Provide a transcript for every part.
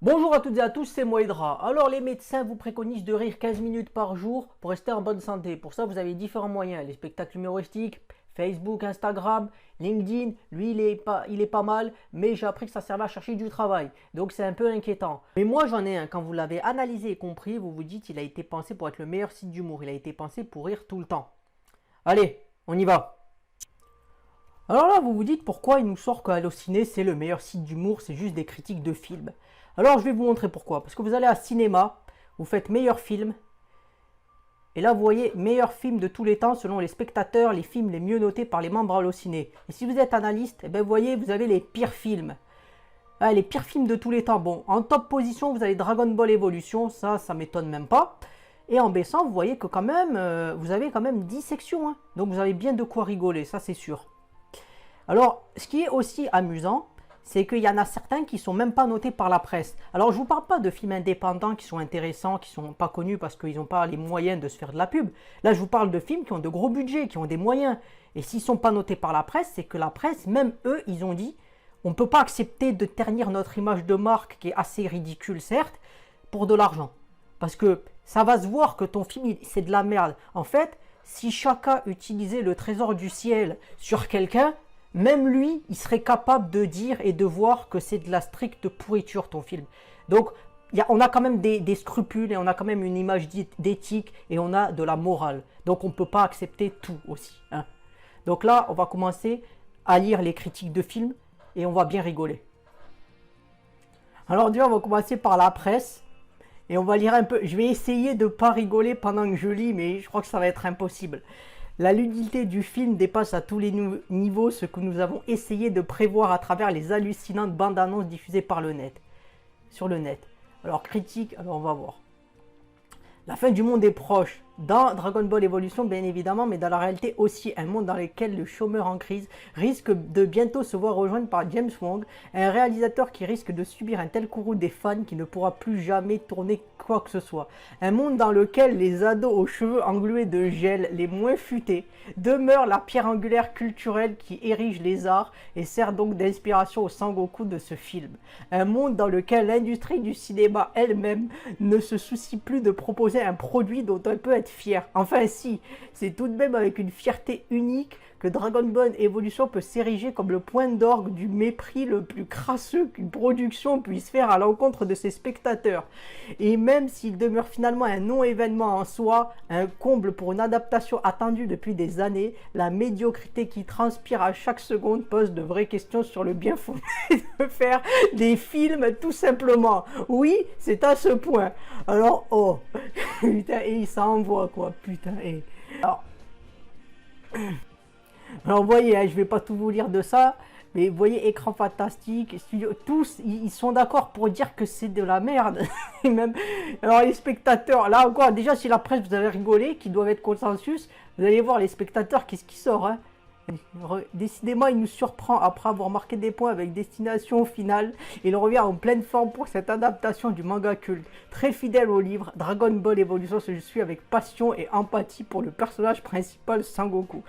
Bonjour à toutes et à tous, c'est Moedra. Alors les médecins vous préconisent de rire 15 minutes par jour pour rester en bonne santé. Pour ça, vous avez différents moyens. Les spectacles humoristiques, Facebook, Instagram, LinkedIn. Lui, il est pas mal, mais j'ai appris que ça servait à chercher du travail. Donc c'est un peu inquiétant. Mais moi, j'en ai un. Quand vous l'avez analysé et compris, vous vous dites il a été pensé pour être le meilleur site d'humour. Il a été pensé pour rire tout le temps. Allez, on y va. Alors là, vous vous dites pourquoi il nous sort qu'Allociné, c'est le meilleur site d'humour, c'est juste des critiques de films. Alors je vais vous montrer pourquoi. Parce que vous allez à cinéma, vous faites meilleur film, et là vous voyez meilleur film de tous les temps selon les spectateurs, les films les mieux notés par les membres Allociné. Et si vous êtes analyste, eh bien, vous voyez, vous avez les pires films. Ah, les pires films de tous les temps. Bon, en top position, vous avez Dragon Ball Evolution, ça m'étonne même pas. Et en baissant, vous voyez que quand même, vous avez quand même 10 sections. Hein. Donc vous avez bien de quoi rigoler, ça c'est sûr. Alors, ce qui est aussi amusant, c'est qu'il y en a certains qui ne sont même pas notés par la presse. Alors, je ne vous parle pas de films indépendants qui sont intéressants, qui ne sont pas connus parce qu'ils n'ont pas les moyens de se faire de la pub. Là, je vous parle de films qui ont de gros budgets, qui ont des moyens. Et s'ils ne sont pas notés par la presse, c'est que la presse, même eux, ils ont dit on ne peut pas accepter de ternir notre image de marque, qui est assez ridicule, certes, pour de l'argent. Parce que ça va se voir que ton film, c'est de la merde. En fait, si chacun utilisait le trésor du ciel sur quelqu'un, même lui, il serait capable de dire et de voir que c'est de la stricte pourriture ton film. Donc, on a quand même des scrupules et on a quand même une image d'éthique et on a de la morale. Donc, on ne peut pas accepter tout aussi. Hein. Donc là, on va commencer à lire les critiques de films et on va bien rigoler. Alors déjà, on va commencer par la presse et on va lire un peu. Je vais essayer de ne pas rigoler pendant que je lis, mais je crois que ça va être impossible. La lucidité du film dépasse à tous les niveaux ce que nous avons essayé de prévoir à travers les hallucinantes bandes annonces diffusées par le net, sur le net. Alors critique, alors on va voir. La fin du monde est proche. Dans Dragon Ball Evolution, bien évidemment, mais dans la réalité aussi, un monde dans lequel le chômeur en crise risque de bientôt se voir rejoindre par James Wong, un réalisateur qui risque de subir un tel courroux des fans qui ne pourra plus jamais tourner quoi que ce soit. Un monde dans lequel les ados aux cheveux englués de gel, les moins futés, demeurent la pierre angulaire culturelle qui érige les arts et sert donc d'inspiration au Sangoku de ce film. Un monde dans lequel l'industrie du cinéma elle-même ne se soucie plus de proposer un produit dont elle peut être fier. Enfin si, c'est tout de même avec une fierté unique que Dragon Ball Evolution peut s'ériger comme le point d'orgue du mépris le plus crasseux qu'une production puisse faire à l'encontre de ses spectateurs. Et même s'il demeure finalement un non-événement en soi, un comble pour une adaptation attendue depuis des années, la médiocrité qui transpire à chaque seconde pose de vraies questions sur le bien fondé de faire des films tout simplement. Oui, c'est à ce point. Alors, oh, putain, et il s'envoie quoi, putain, et... Alors vous voyez, hein, je vais pas tout vous lire de ça, mais vous voyez, écran fantastique, studio, tous, ils sont d'accord pour dire que c'est de la merde. Et même, alors les spectateurs, là encore, déjà si la presse vous avez rigolé, qui doivent être consensus, vous allez voir les spectateurs, qu'est-ce qui sort, hein. Décidément, il nous surprend après avoir marqué des points avec Destination Finale. Il revient en pleine forme pour cette adaptation du manga culte. Très fidèle au livre, Dragon Ball Evolution se suit avec passion et empathie pour le personnage principal Sangoku.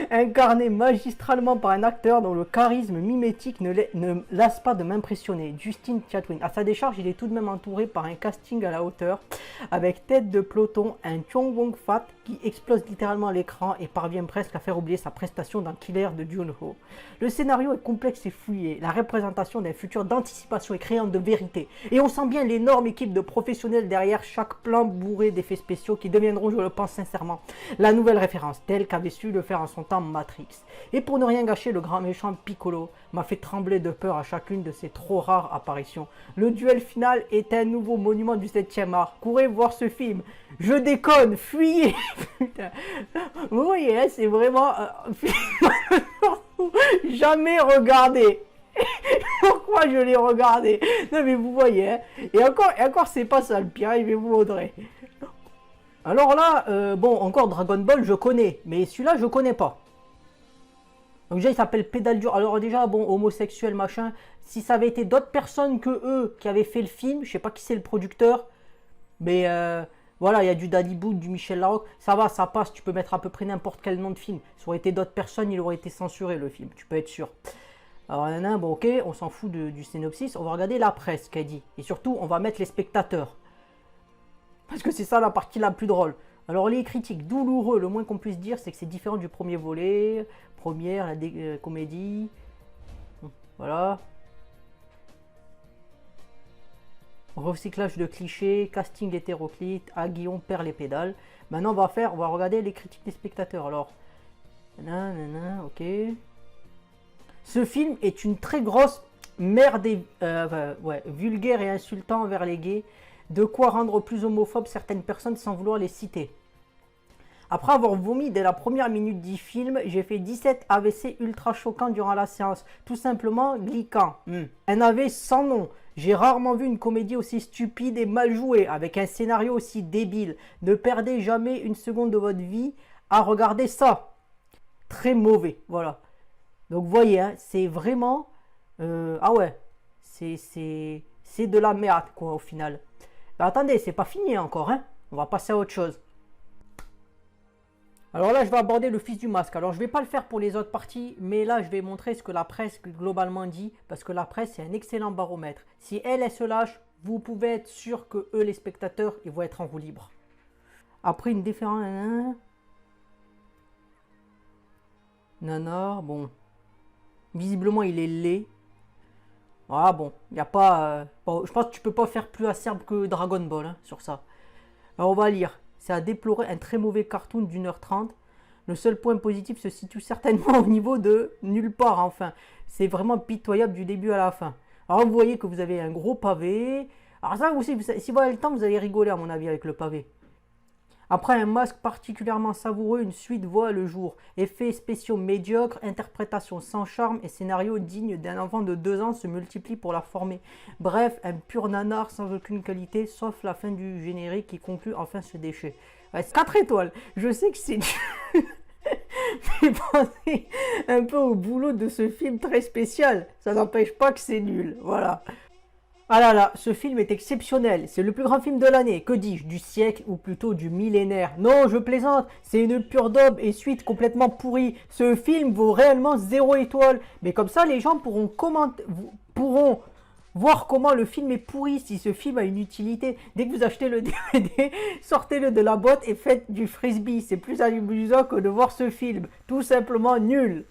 Incarné magistralement par un acteur dont le charisme mimétique ne lasse pas de m'impressionner. Justin Chatwin. À sa décharge, il est tout de même entouré par un casting à la hauteur, avec tête de peloton, un Chong Wong Fat qui explose littéralement l'écran et parvient presque à faire oublier sa prestation dans Killer de Junho. Le scénario est complexe et fouillé, la représentation d'un futur d'anticipation est créante de vérité, et on sent bien l'énorme équipe de professionnels derrière chaque plan bourré d'effets spéciaux qui deviendront, je le pense sincèrement, la nouvelle référence, telle qu'avait su le faire en son temps Matrix. Et pour ne rien gâcher, le grand méchant Piccolo m'a fait trembler de peur à chacune de ses trop rares apparitions. Le duel final est un nouveau monument du 7e art. Courez voir ce film. Je déconne, fuyez. Putain. Vous voyez, hein, c'est vraiment jamais regardé. Pourquoi je l'ai regardé? Non mais vous voyez, hein. Et encore c'est pas ça le pire, je vais vous montrer. Alors là, bon, encore Dragon Ball je connais, mais celui-là je connais pas. Donc déjà il s'appelle Pédale Dure. Alors déjà, bon, homosexuel machin, si ça avait été d'autres personnes que eux qui avaient fait le film, je sais pas qui c'est le producteur, mais voilà, il y a du Danny Boone, du Michel Larocque, ça va, ça passe, tu peux mettre à peu près n'importe quel nom de film. Ça aurait été d'autres personnes, il aurait été censuré le film, tu peux être sûr. Alors, nanana, bon, ok, on s'en fout du synopsis. On va regarder la presse, qu'elle dit. Et surtout, on va mettre les spectateurs. Parce que c'est ça la partie la plus drôle. Alors, les critiques douloureux, le moins qu'on puisse dire, c'est que c'est différent du premier volet. Première, la comédie. Voilà. Recyclage de clichés, casting hétéroclite, Aguillon perd les pédales. Maintenant, on va regarder les critiques des spectateurs. Alors, nanana, ok. Ce film est une très grosse merde, vulgaire et insultant envers les gays. De quoi rendre plus homophobes certaines personnes sans vouloir les citer. Après avoir vomi dès la première minute du film, j'ai fait 17 AVC ultra choquants durant la séance. Tout simplement glicquant. Un AV sans nom. J'ai rarement vu une comédie aussi stupide et mal jouée, avec un scénario aussi débile. Ne perdez jamais une seconde de votre vie à regarder ça. Très mauvais, voilà. Donc vous voyez, hein, c'est vraiment... ah ouais, c'est de la merde, quoi, au final. Mais attendez, c'est pas fini encore, hein. On va passer à autre chose. Alors là, je vais aborder le fils du masque. Alors, je ne vais pas le faire pour les autres parties, mais là, je vais montrer ce que la presse globalement dit, parce que la presse, c'est un excellent baromètre. Si elle se lâche, vous pouvez être sûr que eux, les spectateurs, ils vont être en roue libre. Après, une différence... Nanar, bon. Visiblement, il est laid. Ah bon, il n'y a pas... Bon, je pense que tu peux pas faire plus acerbe que Dragon Ball hein, sur ça. Alors, on va lire. C'est à déplorer un très mauvais cartoon d'1h30. Le seul point positif se situe certainement au niveau de nulle part, enfin. C'est vraiment pitoyable du début à la fin. Alors, vous voyez que vous avez un gros pavé. Alors ça aussi, si vous avez le temps, vous allez rigoler à mon avis avec le pavé. Après un masque particulièrement savoureux, une suite voit le jour. Effets spéciaux médiocres, interprétation sans charme et scénario digne d'un enfant de 2 ans se multiplient pour la former. Bref, un pur nanar sans aucune qualité, sauf la fin du générique qui conclut enfin ce déchet. Ouais, 4 étoiles. Je sais que c'est... Mais pensez un peu au boulot de ce film très spécial. Ça n'empêche pas que c'est nul. Voilà. Ah là là, ce film est exceptionnel, c'est le plus grand film de l'année, que dis-je, du siècle ou plutôt du millénaire. Non, je plaisante, c'est une pure daube et suite complètement pourrie. Ce film vaut réellement 0 étoile, mais comme ça les gens pourront voir comment le film est pourri si ce film a une utilité. Dès que vous achetez le DVD, sortez-le de la boîte et faites du frisbee, c'est plus amusant que de voir ce film, tout simplement nul.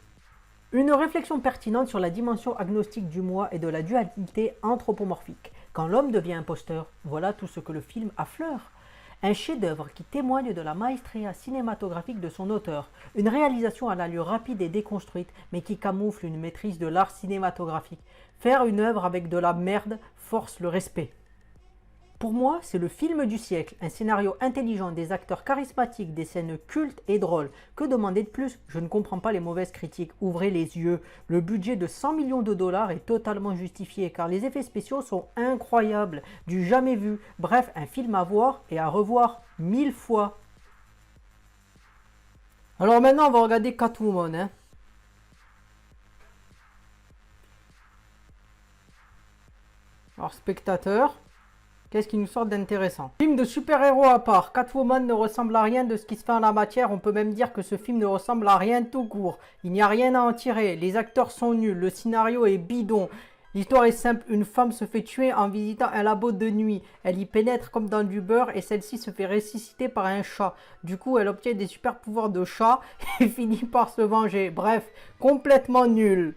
Une réflexion pertinente sur la dimension agnostique du moi et de la dualité anthropomorphique. Quand l'homme devient imposteur, voilà tout ce que le film affleure. Un chef-d'œuvre qui témoigne de la maestria cinématographique de son auteur. Une réalisation à l'allure rapide et déconstruite, mais qui camoufle une maîtrise de l'art cinématographique. Faire une œuvre avec de la merde force le respect. Pour moi, c'est le film du siècle, un scénario intelligent, des acteurs charismatiques, des scènes cultes et drôles. Que demander de plus? Je ne comprends pas les mauvaises critiques, ouvrez les yeux. Le budget de 100 millions de dollars est totalement justifié car les effets spéciaux sont incroyables, du jamais vu. Bref, un film à voir et à revoir 1000 fois. Alors maintenant, on va regarder Catwoman. Hein. Alors, spectateur. Qu'est-ce qui nous sort d'intéressant? Film de super-héros à part. Catwoman ne ressemble à rien de ce qui se fait en la matière. On peut même dire que ce film ne ressemble à rien tout court. Il n'y a rien à en tirer. Les acteurs sont nuls. Le scénario est bidon. L'histoire est simple. Une femme se fait tuer en visitant un labo de nuit. Elle y pénètre comme dans du beurre et celle-ci se fait ressusciter par un chat. Du coup, elle obtient des super pouvoirs de chat et finit par se venger. Bref, complètement nul.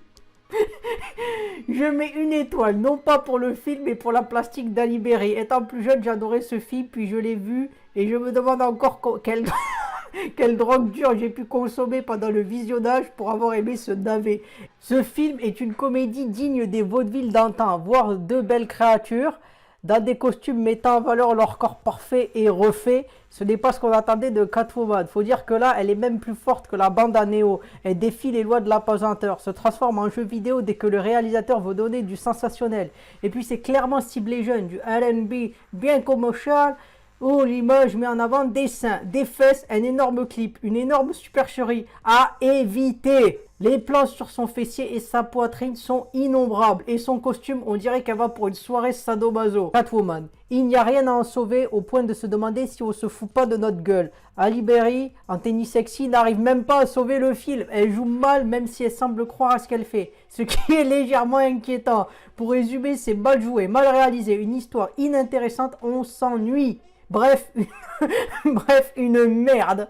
Je mets 1 étoile, non pas pour le film, mais pour la plastique d'Halle Berry. Étant plus jeune, j'adorais ce film, puis je l'ai vu, et je me demande encore quelle drogue dure j'ai pu consommer pendant le visionnage pour avoir aimé ce navet. Ce film est une comédie digne des vaudevilles d'antan, voire 2 belles créatures, dans des costumes mettant en valeur leur corps parfait et refait. Ce n'est pas ce qu'on attendait de Catwoman. Faut dire que là, elle est même plus forte que la bande à Néo. Elle défie les lois de l'apesanteur, se transforme en jeu vidéo dès que le réalisateur veut donner du sensationnel. Et puis c'est clairement ciblé jeune, du R&B bien commercial, Oh, l'image met en avant des seins, des fesses, un énorme clip, une énorme supercherie à éviter. Les plans sur son fessier et sa poitrine sont innombrables. Et son costume, on dirait qu'elle va pour une soirée sadomaso. Catwoman. Il n'y a rien à en sauver au point de se demander si on se fout pas de notre gueule. Halle Berry, en tennis sexy, n'arrive même pas à sauver le film. Elle joue mal même si elle semble croire à ce qu'elle fait. Ce qui est légèrement inquiétant. Pour résumer, c'est mal joué, mal réalisé, une histoire inintéressante, on s'ennuie. Bref, bref, une merde.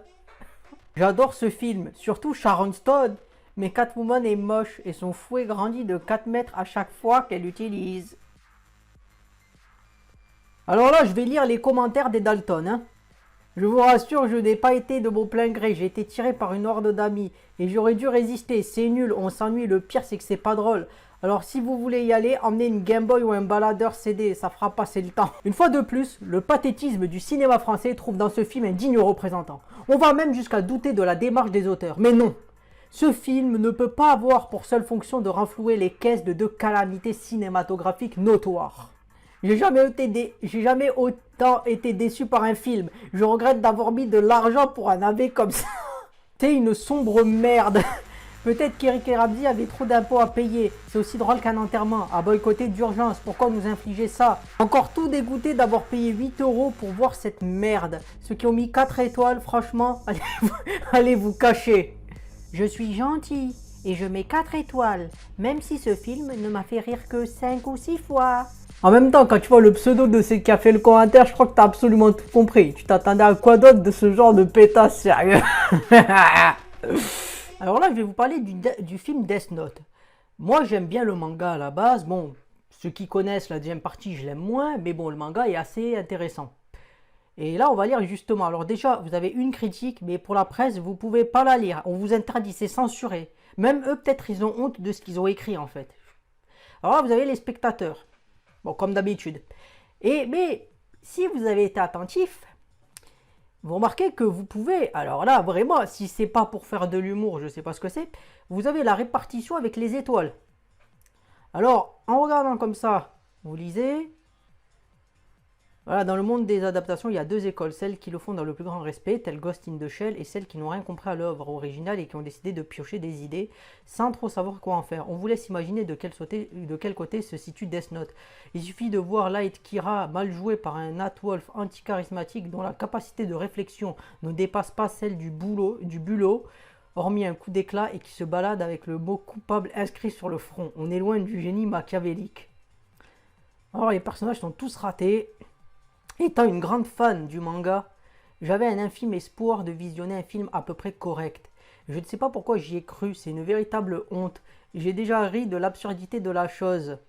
J'adore ce film, surtout Sharon Stone. Mais Catwoman est moche et son fouet grandit de 4 mètres à chaque fois qu'elle l'utilise. Alors là, je vais lire les commentaires des Dalton. Hein. Je vous rassure, je n'ai pas été de mon plein gré. J'ai été tiré par une horde d'amis. Et j'aurais dû résister. C'est nul, on s'ennuie. Le pire, c'est que c'est pas drôle. Alors si vous voulez y aller, emmenez une Game Boy ou un baladeur CD. Ça fera passer le temps. Une fois de plus, le pathétisme du cinéma français trouve dans ce film un digne représentant. On va même jusqu'à douter de la démarche des auteurs. Mais non! Ce film ne peut pas avoir pour seule fonction de renflouer les caisses de deux calamités cinématographiques notoires. J'ai jamais autant été déçu par un film. Je regrette d'avoir mis de l'argent pour un AV comme ça. C'est une sombre merde. Peut-être qu'Eric et Ramsey avaient trop d'impôts à payer. C'est aussi drôle qu'un enterrement, à boycotter d'urgence. Pourquoi nous infliger ça? Encore tout dégoûté d'avoir payé 8 € pour voir cette merde. Ceux qui ont mis 4 étoiles, franchement, allez vous cacher. Je suis gentil et je mets 4 étoiles, même si ce film ne m'a fait rire que 5 ou 6 fois. En même temps, quand tu vois le pseudo de celui qui a fait le commentaire, je crois que tu as absolument tout compris. Tu t'attendais à quoi d'autre de ce genre de pétasse sérieux? Alors là, je vais vous parler du film Death Note. Moi, j'aime bien le manga à la base. Bon, ceux qui connaissent la deuxième partie, je l'aime moins, mais bon, le manga est assez intéressant. Et là, on va lire justement. Alors déjà, vous avez une critique, mais pour la presse, vous ne pouvez pas la lire. On vous interdit, c'est censuré. Même eux, peut-être, ils ont honte de ce qu'ils ont écrit, en fait. Alors là, vous avez les spectateurs. Bon, comme d'habitude. Mais si vous avez été attentif, vous remarquez que vous pouvez... Alors là, vraiment, si c'est pas pour faire de l'humour, je ne sais pas ce que c'est. Vous avez la répartition avec les étoiles. Alors, en regardant comme ça, vous lisez... Voilà, dans le monde des adaptations, il y a deux écoles, celles qui le font dans le plus grand respect, telles Ghost in the Shell, et celles qui n'ont rien compris à l'œuvre originale et qui ont décidé de piocher des idées sans trop savoir quoi en faire. On vous laisse imaginer de quel côté se situe Death Note. Il suffit de voir Light Kira mal joué par un Nat Wolf anti-charismatique dont la capacité de réflexion ne dépasse pas celle du bulot, hormis un coup d'éclat, et qui se balade avec le mot coupable inscrit sur le front. On est loin du génie machiavélique. Alors les personnages sont tous ratés. Étant une grande fan du manga, j'avais un infime espoir de visionner un film à peu près correct. Je ne sais pas pourquoi j'y ai cru, c'est une véritable honte. J'ai déjà ri de l'absurdité de la chose.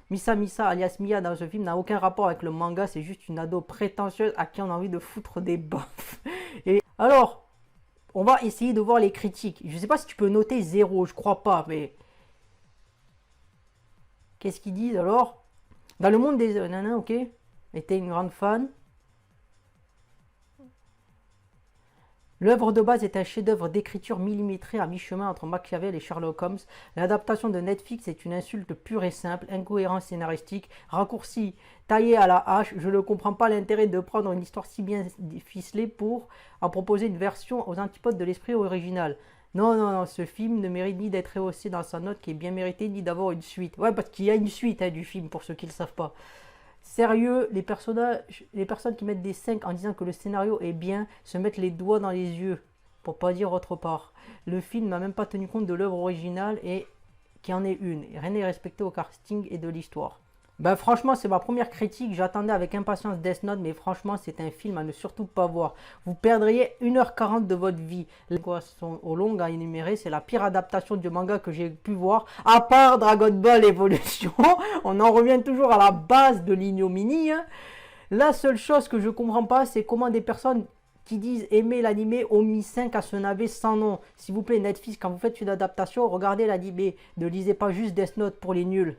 Misa alias Mia dans ce film n'a aucun rapport avec le manga, c'est juste une ado prétentieuse à qui on a envie de foutre des baffes. Et alors, on va essayer de voir les critiques. Je ne sais pas si tu peux noter 0, je crois pas, mais... Qu'est-ce qu'ils disent alors? Dans le monde des... Nana, ok. Était une grande fan. L'œuvre de base est un chef-d'œuvre d'écriture millimétré à mi-chemin entre Machiavel et Sherlock Holmes. L'adaptation de Netflix est une insulte pure et simple, incohérence scénaristique, raccourci, taillé à la hache. Je ne comprends pas l'intérêt de prendre une histoire si bien ficelée pour en proposer une version aux antipodes de l'esprit original. Non, ce film ne mérite ni d'être rehaussé dans sa note qui est bien méritée, ni d'avoir une suite. Ouais, parce qu'il y a une suite du film, pour ceux qui ne le savent pas. Sérieux, les personnes qui mettent des 5 en disant que le scénario est bien se mettent les doigts dans les yeux, pour pas dire autre part. Le film n'a même pas tenu compte de l'œuvre originale et qui en est une. Rien n'est respecté au casting et de l'histoire. Ben franchement, c'est ma première critique. J'attendais avec impatience Death Note, mais franchement, c'est un film à ne surtout pas voir. Vous perdriez 1h40 de votre vie. Les quoi sont au long à énumérer, c'est la pire adaptation du manga que j'ai pu voir, à part Dragon Ball Evolution. On en revient toujours à la base de l'ignominie. Hein. La seule chose que je comprends pas, c'est comment des personnes qui disent aimer l'animé ont mis 5 à se naver sans nom. S'il vous plaît, Netflix, quand vous faites une adaptation, regardez l'animé. Ne lisez pas juste Death Note pour les nuls.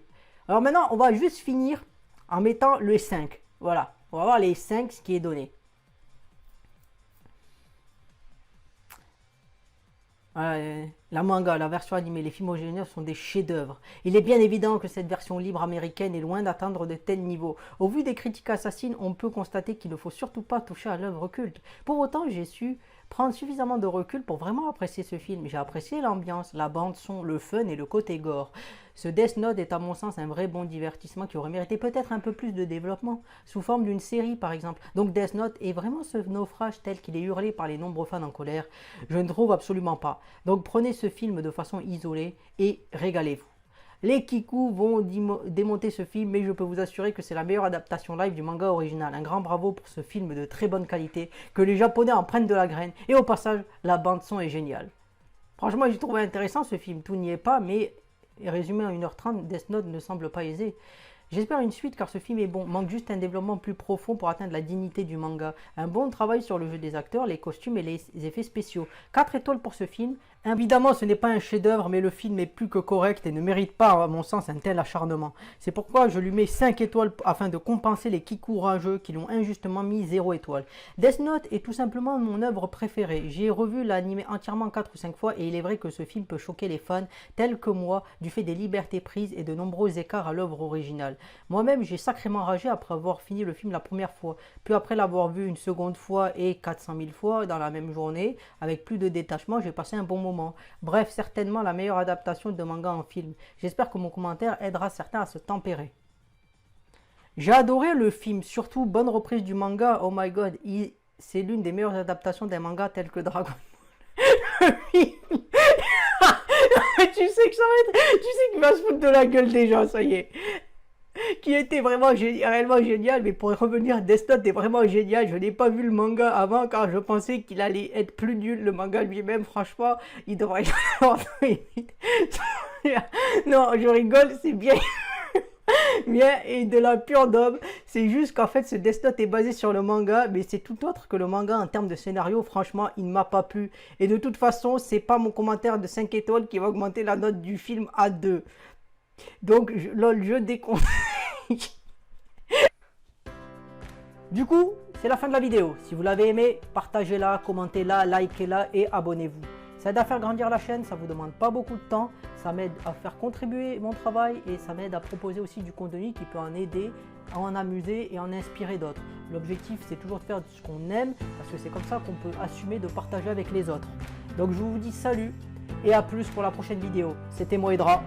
Alors maintenant, on va juste finir en mettant le 5. Voilà, on va voir les 5, ce qui est donné. Voilà. La manga, la version animée, les films originaux sont des chefs-d'œuvre. Il est bien évident que cette version libre américaine est loin d'atteindre de tels niveaux. Au vu des critiques assassines, on peut constater qu'il ne faut surtout pas toucher à l'œuvre culte. Pour autant, j'ai su prendre suffisamment de recul pour vraiment apprécier ce film. J'ai apprécié l'ambiance, la bande-son, le fun et le côté gore. Ce Death Note est à mon sens un vrai bon divertissement qui aurait mérité peut-être un peu plus de développement, sous forme d'une série par exemple. Donc Death Note est vraiment ce naufrage tel qu'il est hurlé par les nombreux fans en colère. Je ne trouve absolument pas. Donc prenez ce film de façon isolée et régalez-vous. Les Kiku vont démonter ce film, mais je peux vous assurer que c'est la meilleure adaptation live du manga original. Un grand bravo pour ce film de très bonne qualité, que les Japonais en prennent de la graine, et au passage, la bande-son est géniale. Franchement, j'ai trouvé intéressant ce film, tout n'y est pas, mais résumé en 1h30, Death Note ne semble pas aisé. J'espère une suite car ce film est bon, manque juste un développement plus profond pour atteindre la dignité du manga. Un bon travail sur le jeu des acteurs, les costumes et les effets spéciaux. 4 étoiles pour ce film. Évidemment, ce n'est pas un chef-d'œuvre, mais le film est plus que correct et ne mérite pas, à mon sens, un tel acharnement. C'est pourquoi je lui mets 5 étoiles afin de compenser les Kiku rageux qui l'ont injustement mis 0 étoile. Death Note est tout simplement mon œuvre préférée. J'ai revu l'anime entièrement 4 ou 5 fois et il est vrai que ce film peut choquer les fans tels que moi du fait des libertés prises et de nombreux écarts à l'œuvre originale. Moi-même, j'ai sacrément ragé après avoir fini le film la première fois, puis après l'avoir vu une seconde fois et 400 000 fois dans la même journée, avec plus de détachement, j'ai passé un bon moment. Bref, certainement la meilleure adaptation de manga en film. J'espère que mon commentaire aidera certains à se tempérer. J'ai adoré le film, surtout bonne reprise du manga, oh my god, c'est l'une des meilleures adaptations d'un manga tel que Dragon Ball. Tu sais que ça va être, tu sais qu'il va se foutre de la gueule des gens, ça y est. Qui était vraiment réellement génial, mais pour revenir, Death Note est vraiment génial. Je n'ai pas vu le manga avant car je pensais qu'il allait être plus nul. Le manga lui-même, franchement, il devrait non, je rigole, c'est bien. Bien et de la pure daube. C'est juste qu'en fait ce Death Note est basé sur le manga, mais c'est tout autre que le manga en termes de scénario. Franchement, il ne m'a pas plu. Et de toute façon, c'est pas mon commentaire de 5 étoiles qui va augmenter la note du film à 2. Donc, lol, je déconseille. Du coup, c'est la fin de la vidéo. Si vous l'avez aimé, partagez-la, commentez-la, likez-la et abonnez-vous. Ça aide à faire grandir la chaîne, ça ne vous demande pas beaucoup de temps, ça m'aide à faire contribuer mon travail et ça m'aide à proposer aussi du contenu qui peut en aider, à en amuser et en inspirer d'autres. L'objectif, c'est toujours de faire ce qu'on aime parce que c'est comme ça qu'on peut assumer de partager avec les autres. Donc je vous dis salut et à plus pour la prochaine vidéo. C'était Moedra.